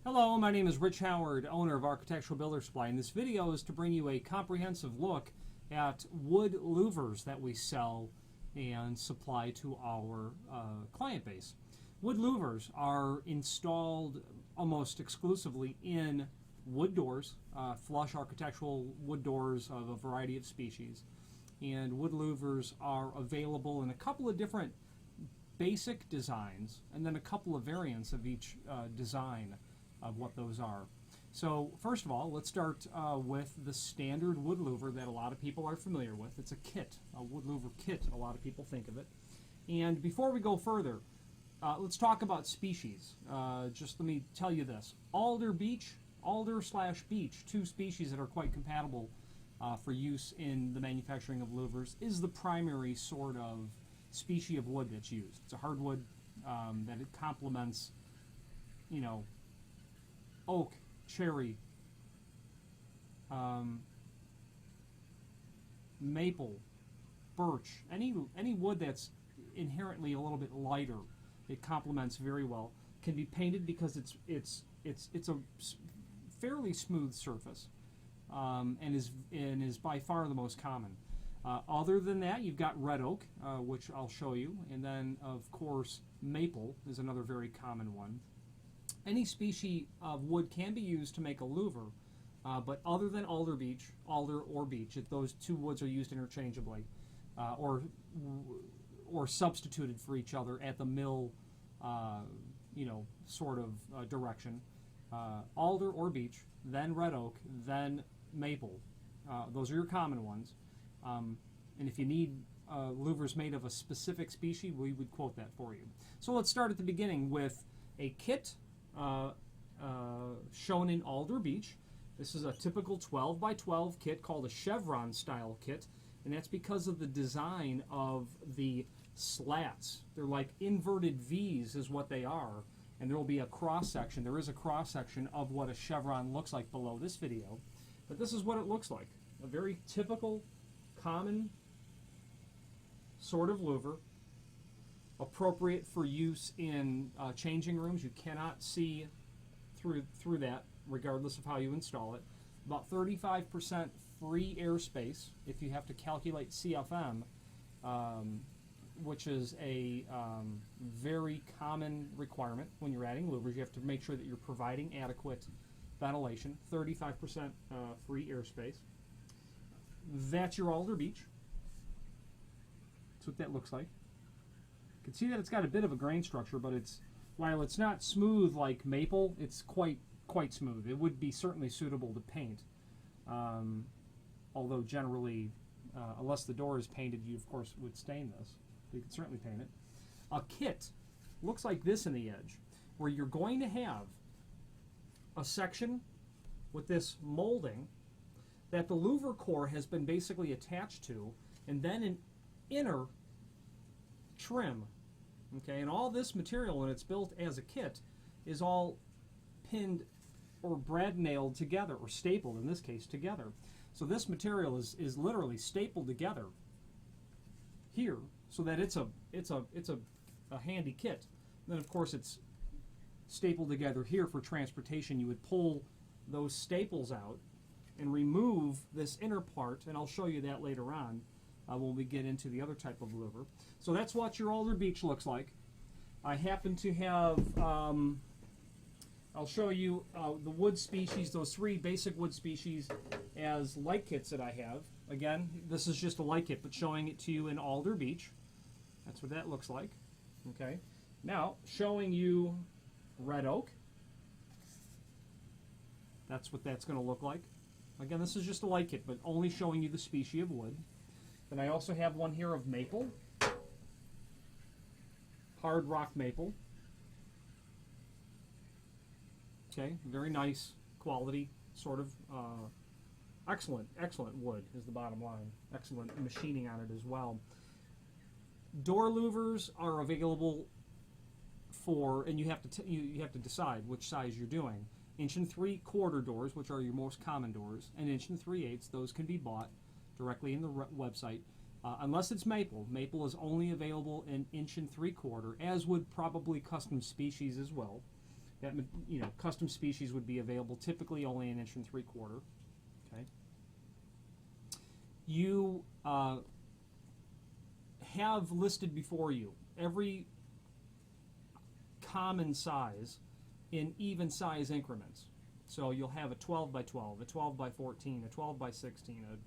Hello, my name is Rich Howard, owner of Architectural Builder Supply, and this video is to bring you a comprehensive look at wood louvers that we sell and supply to our client base. Wood louvers are installed almost exclusively in wood doors, flush architectural wood doors of a variety of species. And wood louvers are available in a couple of different basic designs and then a couple of variants of each design of what those are. So first of all, let's start with the standard wood louver that a lot of people are familiar with. It's a kit, a wood louver kit, a lot of people think of it. And before we go further, let's talk about species. Just let me tell you this. Alder slash beech, two species that are quite compatible for use in the manufacturing of louvers, is the primary sort of species of wood that's used. It's a hardwood that it complements, you know, oak, cherry, maple, birch, any wood that's inherently a little bit lighter. It complements very well. Can be painted because it's a fairly smooth surface, and is by far the most common. Other than that, you've got red oak, which I'll show you, and then of course maple is another very common one. Any species of wood can be used to make a louver, but other than alder or beech, those two woods are used interchangeably, or substituted for each other at the mill, sort of direction. Alder or beech, then red oak, then maple. Those are your common ones. And if you need louvers made of a specific species, we would quote that for you. So let's start at the beginning with a kit shown in alder beech. This is a typical 12 by 12 kit called a Chevron style kit, and that's because of the design of the slats. They're like inverted V's is what they are, and there will be a cross section. There is a cross section of what a chevron looks like below this video, but this is what it looks like. A very typical, common sort of louver, appropriate for use in changing rooms. You cannot see through that regardless of how you install it. About 35% free airspace if you have to calculate CFM, which is a very common requirement when you're adding louvers. You have to make sure that you're providing adequate ventilation. 35% free airspace. That's your alder beech. That's what that looks like. You can see that it's got a bit of a grain structure, but while it's not smooth like maple, it's quite smooth. It would be certainly suitable to paint, although generally, unless the door is painted, you of course would stain this. You can certainly paint it. A kit looks like this in the edge, where you're going to have a section with this molding that the louver core has been basically attached to, and then an inner trim. Okay, and all this material, when it's built as a kit, is all pinned or brad nailed together, or stapled in this case together. So this material is literally stapled together here, so that it's a handy kit. And then of course it's stapled together here for transportation. You would pull those staples out and remove this inner part, and I'll show you that later on when we get into the other type of louver. So that's what your alder beech looks like. I happen to have, I'll show you the wood species, those three basic wood species, as light kits that I have. Again, this is just a light kit, but showing it to you in alder beech. That's what that looks like. Okay. Now, showing you red oak. That's what that's going to look like. Again, this is just a light kit, but only showing you the species of wood. Then I also have one here of maple, hard rock maple. Okay, very nice quality, sort of excellent wood is the bottom line. Excellent machining on it as well. Door louvers are available for, and you have to decide which size you're doing. 1 3/4 doors, which are your most common doors, and 1 3/8. Those can be bought directly in the website. Unless it's maple. Maple is only available in 1 3/4, as would probably custom species as well. That, you know, custom species would be available, typically only 1 3/4 inches. Okay. You have listed before you every common size in even size increments. So you'll have a 12 by 12, a 12 by 14, a 12 by 16, a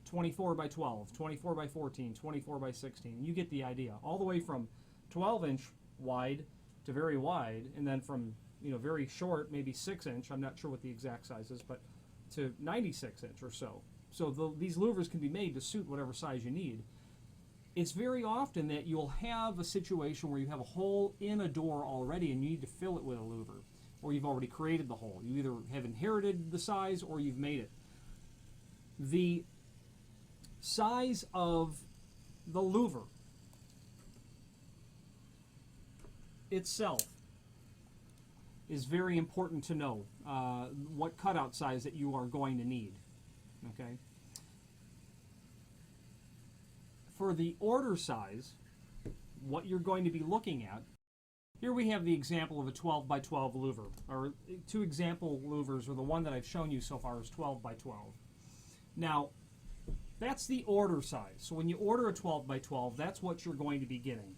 24 by 12, 24 by 14, 24 by 16. You get the idea. All the way from 12-inch wide to very wide, and then from, you know, very short, maybe 6-inch, I'm not sure what the exact size is, but to 96-inch or so. So these louvers can be made to suit whatever size you need. It's very often that you'll have a situation where you have a hole in a door already and you need to fill it with a louver, or you've already created the hole. You either have inherited the size or you've made it. The size of the louver itself is very important to know what cutout size that you are going to need. Okay. For the order size, what you're going to be looking at, here we have the example of a 12 by 12 louver, or 2 example louvers, or the one that I've shown you so far is 12 by 12. Now, that's the order size. So when you order a 12 by 12, that's what you're going to be getting.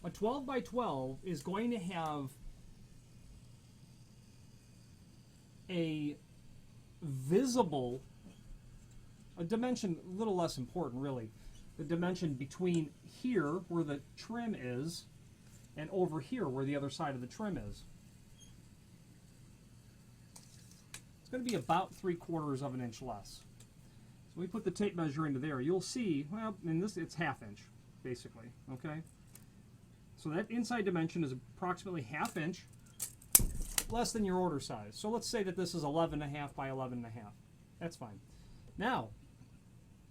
A 12 by 12 is going to have a visible, a dimension a little less important really, the dimension between here where the trim is and over here where the other side of the trim is. It's going to be about 3/4 of an inch less. So we put the tape measure into there. You'll see, well, in this it's 1/2 inch basically, okay? So that inside dimension is approximately 1/2 inch less than your order size. So let's say that this is 11.5 by 11.5. That's fine. Now,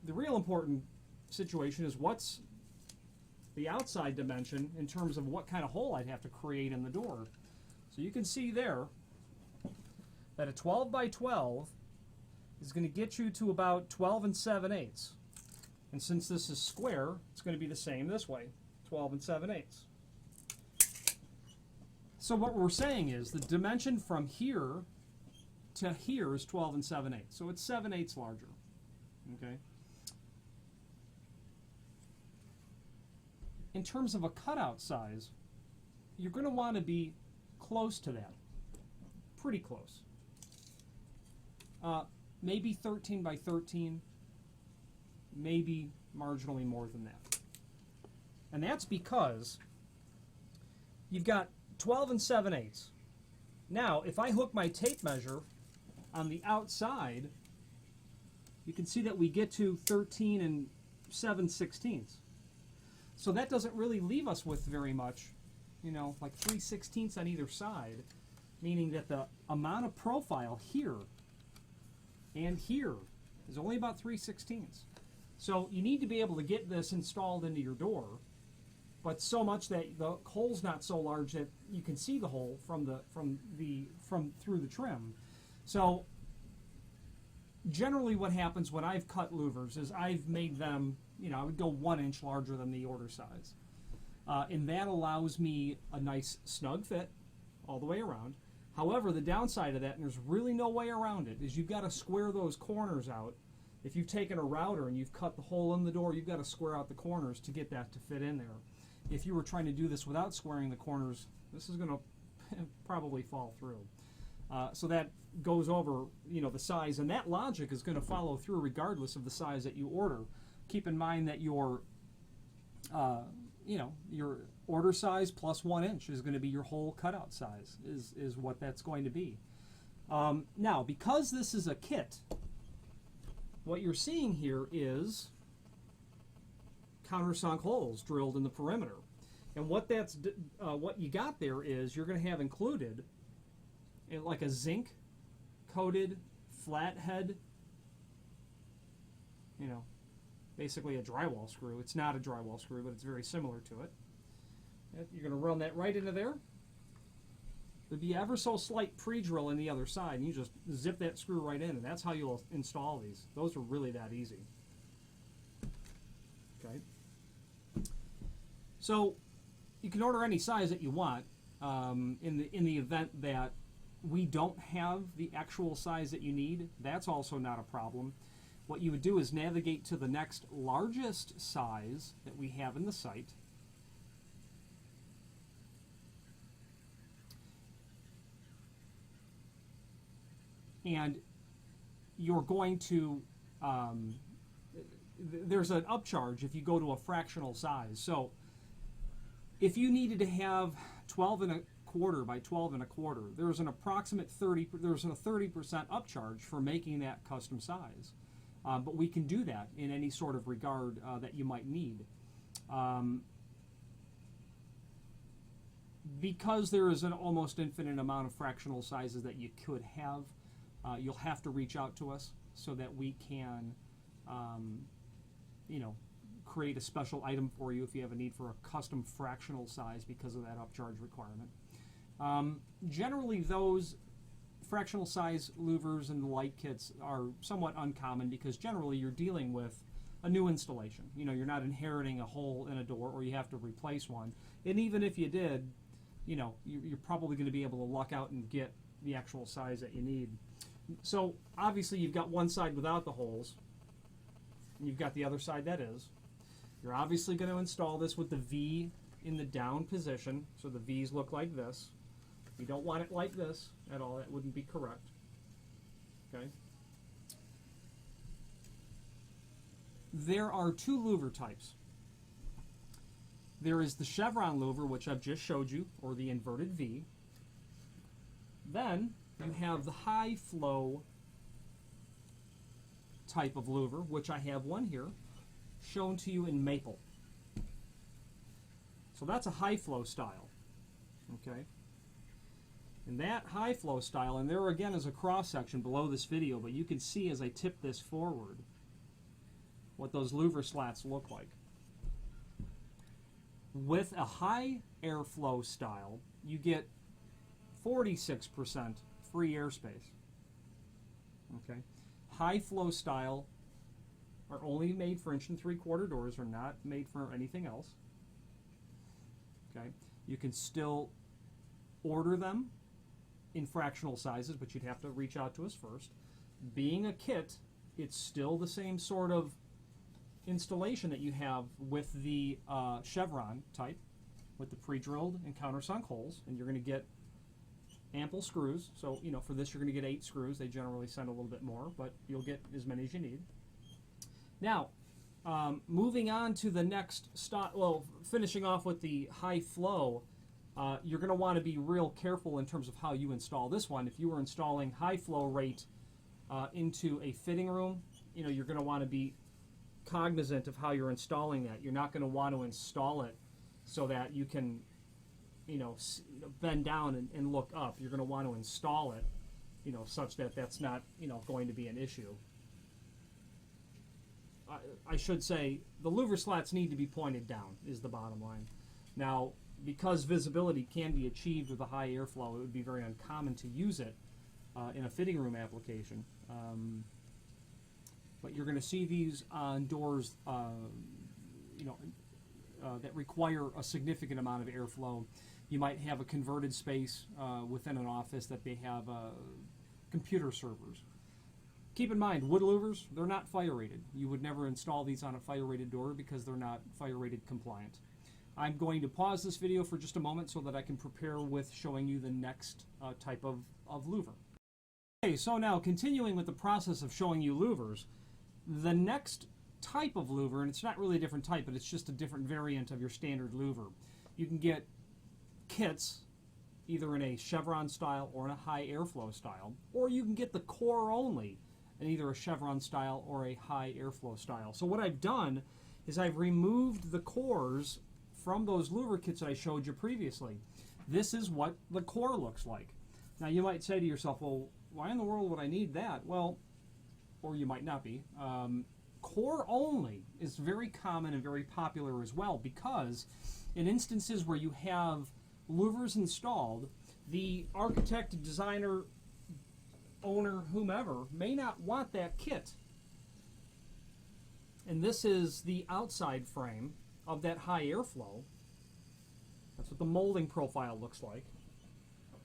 the real important situation is what's the outside dimension in terms of what kind of hole I'd have to create in the door. So you can see there that a 12 by 12 is going to get you to about 12 7/8. And since this is square, it's going to be the same this way, 12 7/8. So what we're saying is the dimension from here to here is 12 7/8. So it's 7/8 larger. Okay. In terms of a cutout size, you're going to want to be close to that. Pretty close. Maybe 13 by 13, maybe marginally more than that. And that's because you've got 12 7/8. Now, if I hook my tape measure on the outside, you can see that we get to 13 7/16. So that doesn't really leave us with very much, you know, like 3/16 on either side, meaning that the amount of profile here and here is only about 3/16. So you need to be able to get this installed into your door, but so much that the hole's not so large that you can see the hole from through the trim. So generally what happens when I've cut louvers is I've made them, you know, I would go 1 inch larger than the order size. And that allows me a nice snug fit all the way around. However, the downside of that, and there's really no way around it, is you've got to square those corners out. If you've taken a router and you've cut the hole in the door, you've got to square out the corners to get that to fit in there. If you were trying to do this without squaring the corners, this is going to probably fall through. So that goes over, you know, the size, and that logic is going to follow through regardless of the size that you order. Keep in mind that your, you know, your order size plus 1 inch is going to be your whole cutout size, is what that's going to be. Now, because this is a kit, what you're seeing here is countersunk holes drilled in the perimeter. And what that's what you got there is you're going to have included like a zinc coated flat head, you know, basically a drywall screw. It's not a drywall screw, but it's very similar to it. You're going to run that right into there. There'd be ever so slight pre-drill in the other side, and you just zip that screw right in, and that's how you'll install these. Those are really that easy. Okay. So you can order any size that you want. in the event that we don't have the actual size that you need, that's also not a problem. What you would do is navigate to the next largest size that we have in the site. And you're going to, there's an upcharge if you go to a fractional size. So if you needed to have 12¼ by 12¼ there's an approximate 30% upcharge for making that custom size. But we can do that in any sort of regard that you might need. Because there is an almost infinite amount of fractional sizes that you could have, you'll have to reach out to us so that we can, create a special item for you if you have a need for a custom fractional size because of that upcharge requirement. Generally, those fractional size louvers and light kits are somewhat uncommon because generally you're dealing with a new installation. You're not inheriting a hole in a door or you have to replace one. And even if you did, you're probably going to be able to luck out and get the actual size that you need. So obviously you've got one side without the holes, and you've got the other side that is. You're obviously going to install this with the V in the down position, so the V's look like this. You don't want it like this at all. That wouldn't be correct. Okay. There are two louver types. There is the Chevron louver, which I've just showed you, or the inverted V. Then you have the high flow type of louver, which I have one here, shown to you in maple. So that's a high flow style. Okay. And that high flow style, and there again is a cross section below this video, but you can see as I tip this forward what those louver slats look like. With a high airflow style, you get 46% free airspace. Okay. High flow style are only made for 1¾ doors, are not made for anything else. Okay. You can still order them in fractional sizes, but you'd have to reach out to us first. Being a kit, it's still the same sort of installation that you have with the Chevron type, with the pre-drilled and countersunk holes, and you're going to get ample screws. So, for this you're going to get 8 screws. They generally send a little bit more, but you'll get as many as you need. Now, moving on to the next finishing off with the high flow, you're going to want to be real careful in terms of how you install this one. If you were installing high flow rate into a fitting room, you're going to want to be cognizant of how you're installing that. You're not going to want to install it so that you can, bend down and look up. You're going to want to install it, such that that's not, going to be an issue. I should say the louver slats need to be pointed down is the bottom line. Now, because visibility can be achieved with a high airflow, it would be very uncommon to use it in a fitting room application. But you're going to see these on doors, that require a significant amount of airflow. You might have a converted space within an office that they have computer servers. Keep in mind, wood louvers, they're not fire rated. You would never install these on a fire rated door because they're not fire rated compliant. I'm going to pause this video for just a moment so that I can prepare with showing you the next type of louver. Okay, so now continuing with the process of showing you louvers, the next type of louver, and it's not really a different type, but it's just a different variant of your standard louver. You can get kits either in a Chevron style or in a high airflow style, or you can get the core only in either a Chevron style or a high airflow style. So what I've done is I've removed the cores from those louver kits that I showed you previously. This is what the core looks like. Now you might say to yourself, well, why in the world would I need that? Well, or you might not be. Core only is very common and very popular as well, because in instances where you have louvers installed, the architect, designer, owner, whomever may not want that kit. And this is the outside frame of that high airflow. That's what the molding profile looks like.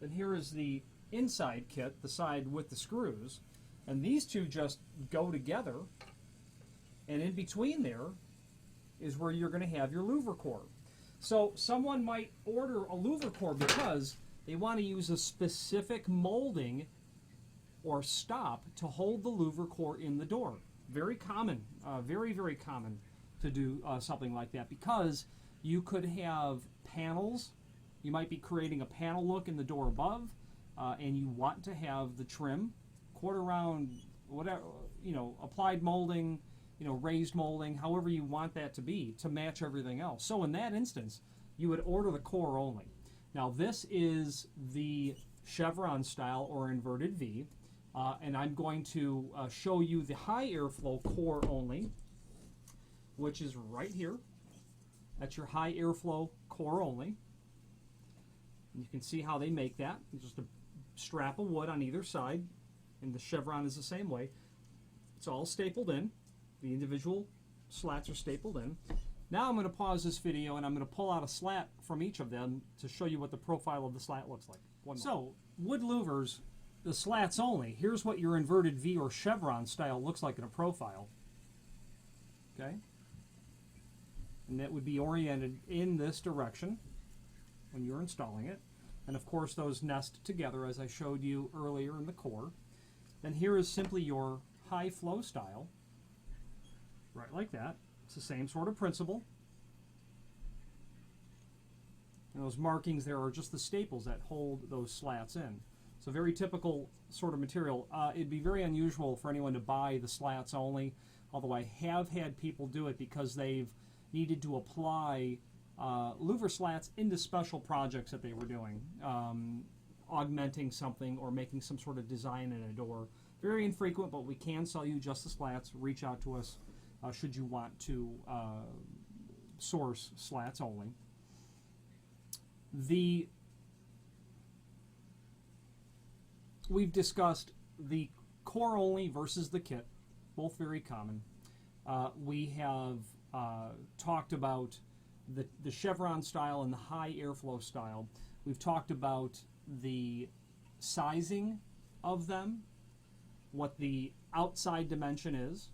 Then here is the inside kit, the side with the screws. And these two just go together. And in between there is where you're going to have your louver core. So someone might order a louver core because they want to use a specific molding or stop to hold the louver core in the door. Very common, very, very common to do something like that, because you could have panels. You might be creating a panel look in the door above, and you want to have the trim, quarter round, whatever, applied molding, raised molding, however you want that to be, to match everything else. So in that instance, you would order the core only. Now this is the Chevron style or inverted V, and I'm going to show you the high airflow core only, which is right here. That's your high airflow core only. You can see how they make that. It's just a strap of wood on either side, and the Chevron is the same way. It's all stapled in. The individual slats are stapled in. Now I'm going to pause this video and I'm going to pull out a slat from each of them to show you what the profile of the slat looks like. So, wood louvers, the slats only. Here's what your inverted V or Chevron style looks like in a profile. Okay? And that would be oriented in this direction when you're installing it. And of course those nest together as I showed you earlier in the core. Then here is simply your high flow style. Right like that. It's the same sort of principle. And those markings there are just the staples that hold those slats in. So very typical sort of material. It'd be very unusual for anyone to buy the slats only, although I have had people do it because they've needed to apply louver slats into special projects that they were doing, augmenting something or making some sort of design in a door. Very infrequent, but we can sell you just the slats. Reach out to us should you want to source slats only. We've discussed the core only versus the kit, both very common. We have talked about the Chevron style and the high airflow style. We've talked about the sizing of them, what the outside dimension is.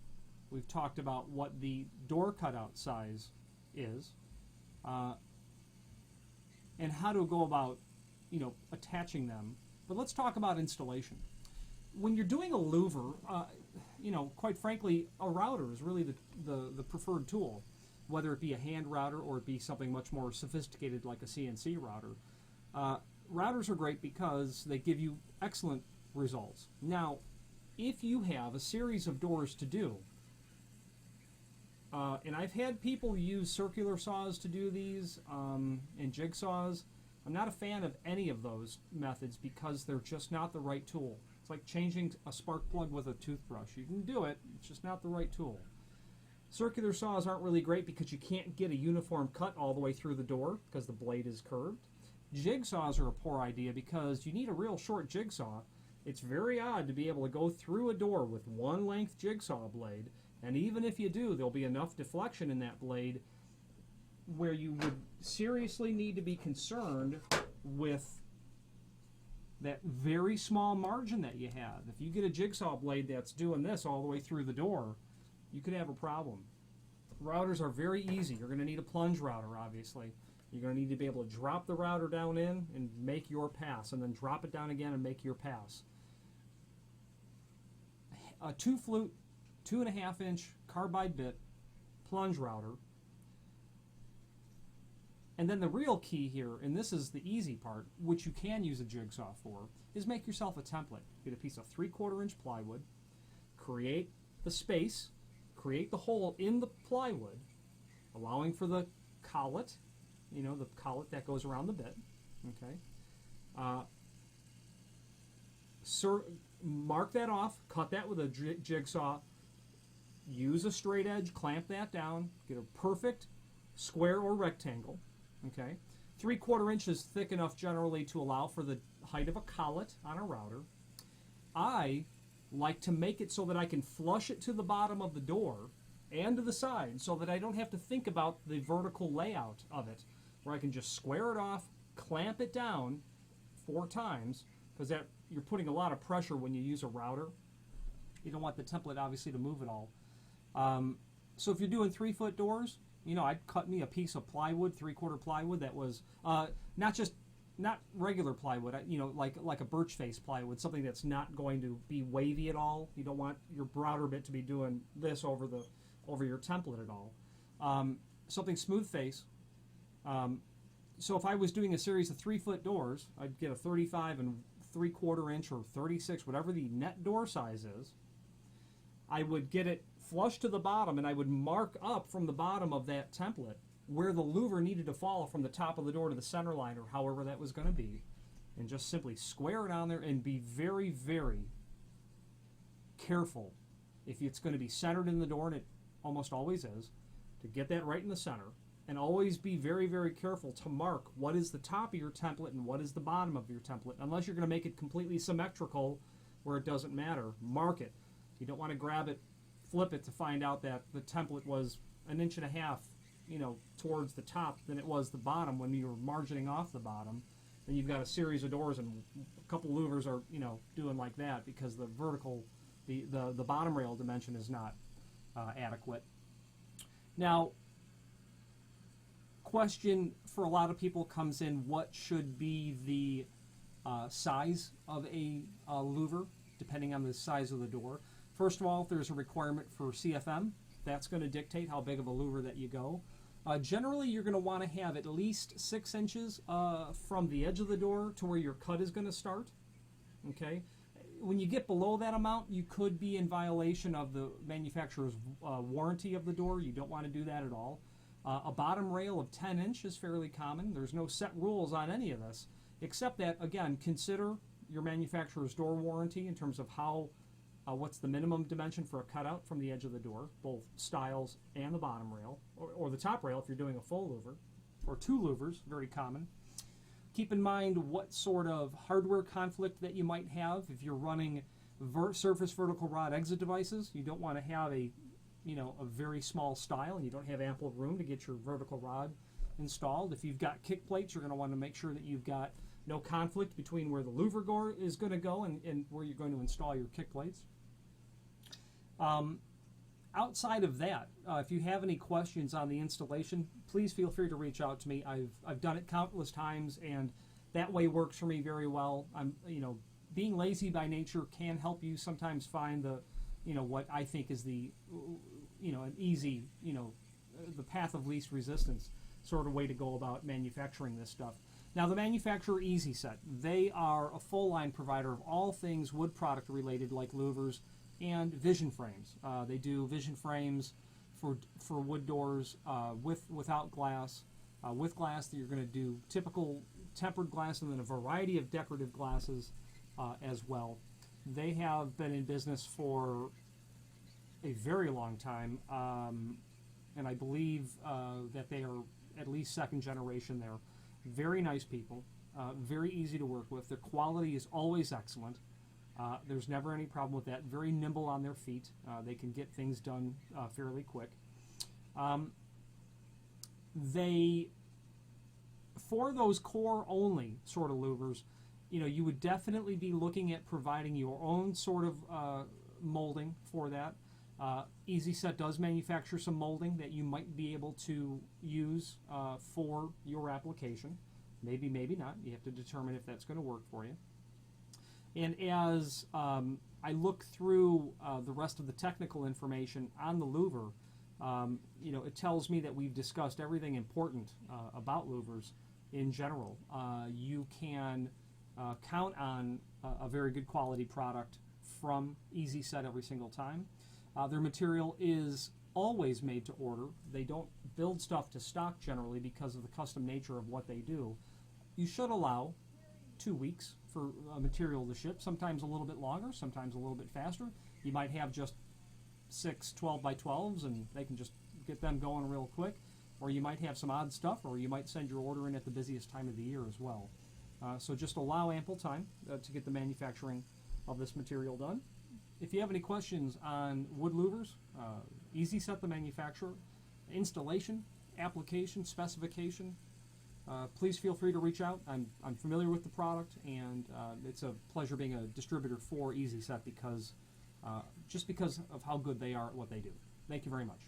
We've talked about what the door cutout size is, and how to go about, attaching them. But let's talk about installation. When you're doing a louver, quite frankly, a router is really the preferred tool, whether it be a hand router or it be something much more sophisticated like a CNC router. Routers are great because they give you excellent results. Now, if you have a series of doors to do, and I've had people use circular saws to do these, and jigsaws. I'm not a fan of any of those methods because they're just not the right tool. It's like changing a spark plug with a toothbrush. You can do it, it's just not the right tool. Circular saws aren't really great because you can't get a uniform cut all the way through the door because the blade is curved. Jigsaws are a poor idea because you need a real short jigsaw. It's very odd to be able to go through a door with one length jigsaw blade, and even if you do, there'll be enough deflection in that blade where you would seriously need to be concerned with that very small margin that you have. If you get a jigsaw blade that's doing this all the way through the door, you could have a problem. Routers are very easy. You're going to need a plunge router, obviously. You're going to need to be able to drop the router down in and make your pass, and then drop it down again and make your pass. A 2-flute, 2.5-inch carbide bit plunge router. And then the real key here, and this is the easy part, which you can use a jigsaw for, is make yourself a template. Get a piece of 3/4-inch plywood, create the space, create the hole in the plywood, allowing for the collet, the collet that goes around the bit, okay? Mark that off, cut that with a jigsaw, use a straight edge, clamp that down, get a perfect square or rectangle, okay? 3/4 inches thick enough generally to allow for the height of a collet on a router. I like to make it so that I can flush it to the bottom of the door and to the side so that I don't have to think about the vertical layout of it, where I can just square it off, clamp it down, 4 times, because that you're putting a lot of pressure when you use a router. You don't want the template obviously to move at all. So if you're doing 3-foot doors, I'd cut me a piece of plywood, 3/4 plywood that was not regular plywood, like a birch face plywood, something that's not going to be wavy at all. You don't want your router bit to be doing this over your template at all. Something smooth face. So if I was doing a series of 3-foot doors, I'd get a 35 and 3/4 inch or 36, whatever the net door size is. I would get it flush to the bottom, and I would mark up from the bottom of that template where the louver needed to fall from the top of the door to the center line, or however that was going to be, and just simply square it on there and be very, very careful. If it's going to be centered in the door, and it almost always is, to get that right in the center, and always be very, very careful to mark what is the top of your template and what is the bottom of your template. Unless you're going to make it completely symmetrical where it doesn't matter, mark it. You don't want to grab it, flip it to find out that the template was 1.5 inches, towards the top than it was the bottom when you were margining off the bottom. Then you've got a series of doors, and a couple louvers are, doing like that because the vertical, the bottom rail dimension is not adequate. Now, question for a lot of people comes in: what should be the size of a louver, depending on the size of the door? First of all, if there's a requirement for CFM, that's going to dictate how big of a louver that you go. Generally, you're going to want to have at least 6 inches from the edge of the door to where your cut is going to start. Okay. When you get below that amount, you could be in violation of the manufacturer's warranty of the door. You don't want to do that at all. A bottom rail of 10 inch is fairly common. There's no set rules on any of this, except that, again, consider your manufacturer's door warranty in terms of how what's the minimum dimension for a cutout from the edge of the door, both styles and the bottom rail, or the top rail if you're doing a full louver, or 2 louvers, very common. Keep in mind what sort of hardware conflict that you might have. If you're running surface vertical rod exit devices, you don't want to have a very small style, and you don't have ample room to get your vertical rod installed. If you've got kick plates, you're going to want to make sure that you've got no conflict between where the louver door is going to go and where you're going to install your kick plates. Outside of that, if you have any questions on the installation, please feel free to reach out to me. I've done it countless times, and that way works for me very well. Being lazy by nature can help you sometimes find the, what I think is the, an easy, the path of least resistance sort of way to go about manufacturing this stuff. Now, the manufacturer E-Zee Set, they are a full line provider of all things wood product related, like louvers and vision frames. They do vision frames for wood doors without glass. With glass, you're going to do typical tempered glass, and then a variety of decorative glasses as well. They have been in business for a very long time, and I believe that they are at least 2nd generation there. Very nice people, very easy to work with. Their quality is always excellent. There's never any problem with that. Very nimble on their feet. They can get things done fairly quick. For those core only sort of louvers, you would definitely be looking at providing your own sort of molding for that. E-Zee Set does manufacture some molding that you might be able to use for your application. Maybe, maybe not. You have to determine if that's going to work for you. And as I look through the rest of the technical information on the louver, it tells me that we've discussed everything important about louvers in general. You can count on a very good quality product from E-Zee Set every single time. Their material is always made to order. They don't build stuff to stock generally because of the custom nature of what they do. You should allow 2 weeks for material to ship, sometimes a little bit longer, sometimes a little bit faster. You might have just 6 12 by 12s and they can just get them going real quick, or you might have some odd stuff, or you might send your order in at the busiest time of the year as well. So just allow ample time to get the manufacturing of this material done. If you have any questions on wood louvers, E-Zee Set the manufacturer, installation, application, specification, please feel free to reach out. I'm familiar with the product, and it's a pleasure being a distributor for E-Zee Set because just because of how good they are at what they do. Thank you very much.